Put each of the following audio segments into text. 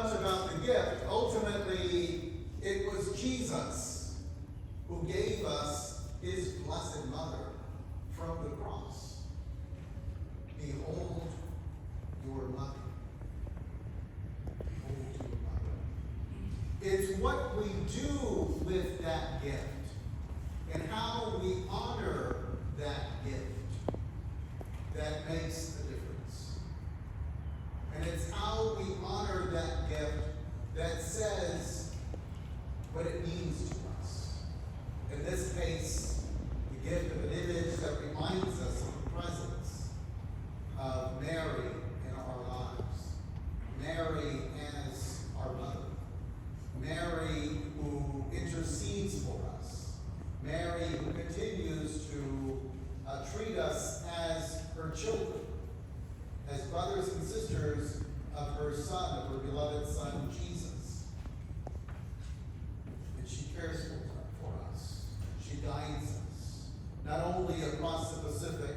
much about the gift. Ultimately, it was Jesus who gave us his blessed mother from the cross. Behold your mother. Behold your mother. It's what we do with that gift and how we honor that gift that makes the difference. And it's how we honor that gift that says what it means to us. In this case, the gift of an image that reminds us of the presence of Mary in our lives. Mary as our mother. Mary who intercedes for us. Mary who continues to treat us as her children, as brothers and sisters of her Son, of her beloved Son, Jesus. And she cares for us. She guides us, not only across the Pacific,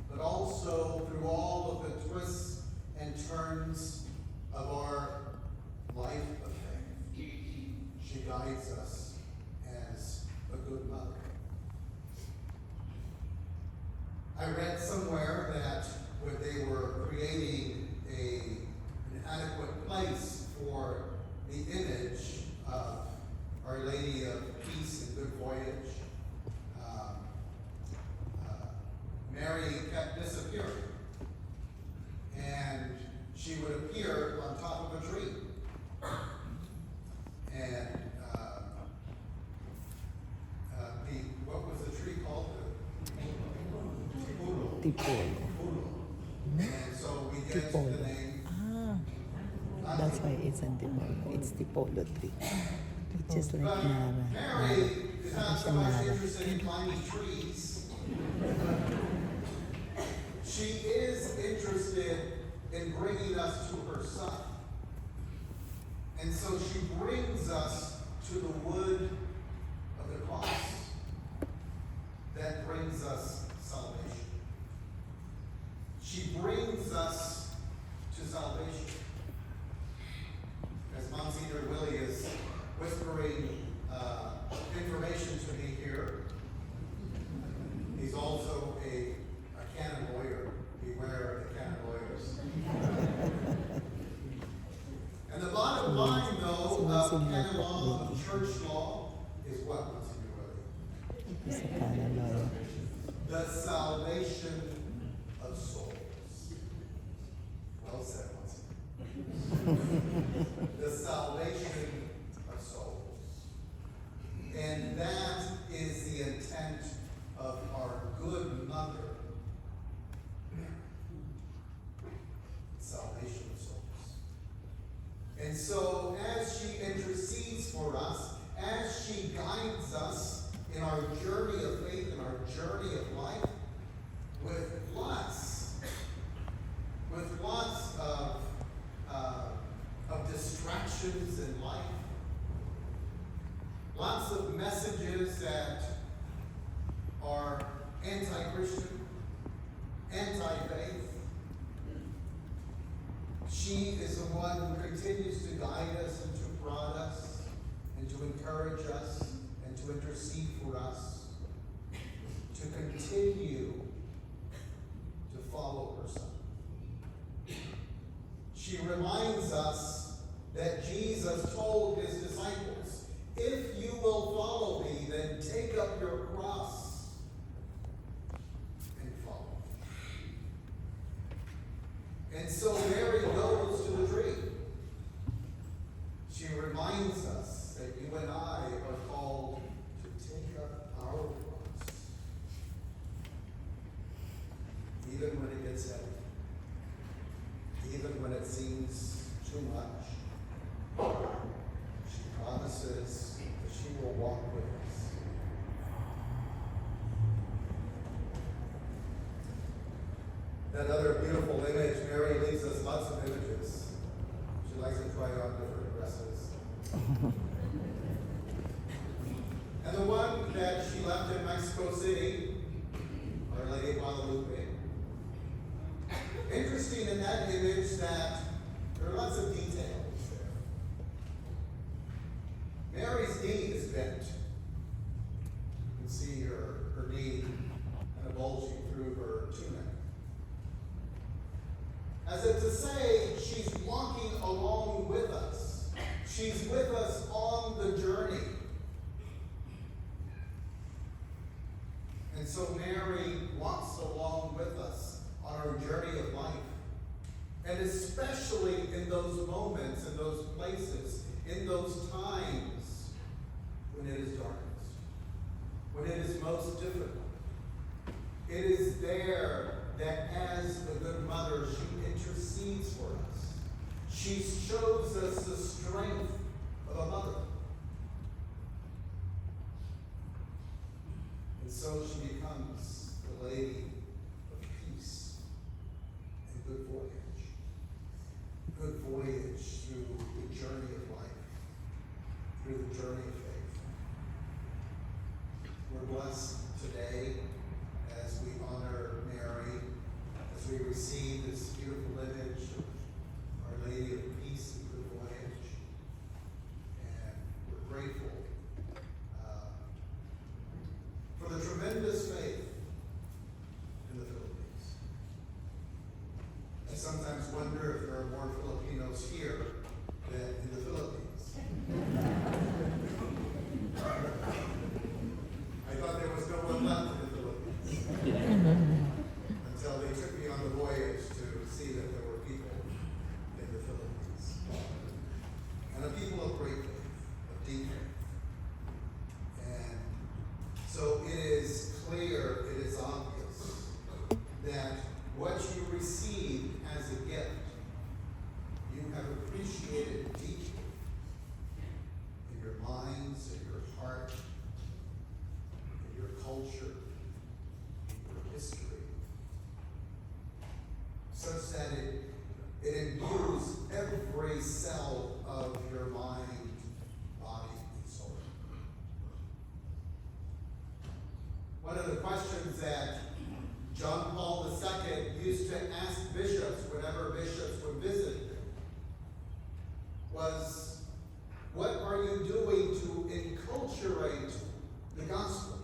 but also through all of the twists and turns of our life of faith. She guides us as a good mother. I read somewhere that when they were creating an adequate place for the image of Our Lady of Peace and Good Voyage, Mary kept disappearing. And she would appear on top of a tree. And what was the tree called? Antipolo. And so we get the name. That's why it's Antipolo. It's the polo tree. It's just like But Nara. Mary is not so much interested in climbing trees. She is interested in bringing us to her Son. And so she brings us to the wood of the cross that brings us salvation. She brings us to salvation. As Monsignor Willie is whispering information to me here, he's also a canon lawyer. Beware of the canon lawyers. And the bottom line, though, of canon law, of church law, is what, Monsignor Willie? It's a canon lawyer. The salvation of souls. Well said, Monsignor. The salvation of souls. And that is the intent of our good mother, salvation of souls. And so as she intercedes for us, as she guides us in our journey of faith, in our journey of life, with lots of distractions in life, lots of messages that are anti-Christian, anti-faith. She is the one who continues to guide us and to prod us and to encourage us and to intercede for us, to continue to follow her Son. She reminds us that Jesus told his disciples, if you will follow me, then take up your cross and follow me. And so Mary goes to the tree. She reminds us that you and I are called to take up our cross. Even when it gets heavy. Even when it seems too much. She promises that she will walk with us. That other beautiful image, Mary leaves us lots of images. She likes to try on different dresses. And the one that she left in Mexico City, Our Lady of Guadalupe. Interesting in that image that there are lots of details there. And so Mary walks along with us on our journey of life. And especially in those moments, in those places, in those times when it is darkest, when it is most difficult. It is there that as the good mother, she intercedes for us. She shows us the strength of a mother. And so she becomes the lady of peace and good voyage. Good voyage through the journey of life, through the journey of faith. We're blessed today as we honor Mary, as we receive this beautiful image of Our Lady of Peace and Good Voyage. And we're grateful for the tremendous faith in the Philippines. I sometimes wonder if there are more Filipinos here than in the Philippines. I thought there was no one left in the Philippines until they took me on the voyage to see that there were people in the Philippines. And a people of great faith, of deep faith. And so it is clear, it is obvious that what you received as a gift, you have appreciated deeply in your minds, in your heart, in your culture, in your history, such that it imbues every cell of your mind, body, and soul. One of the questions that John Paul II used to ask bishops whenever bishops would visit him was, what are you doing to enculturate the gospel?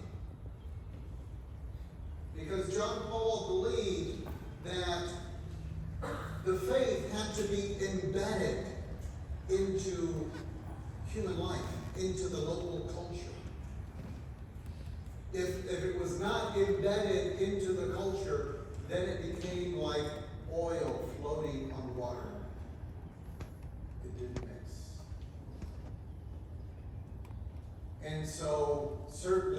Because John Paul believed that the faith had to be embedded into human life, into the local culture. If it was not embedded into the culture, then it became like oil floating on water. It didn't mix. And so, certainly,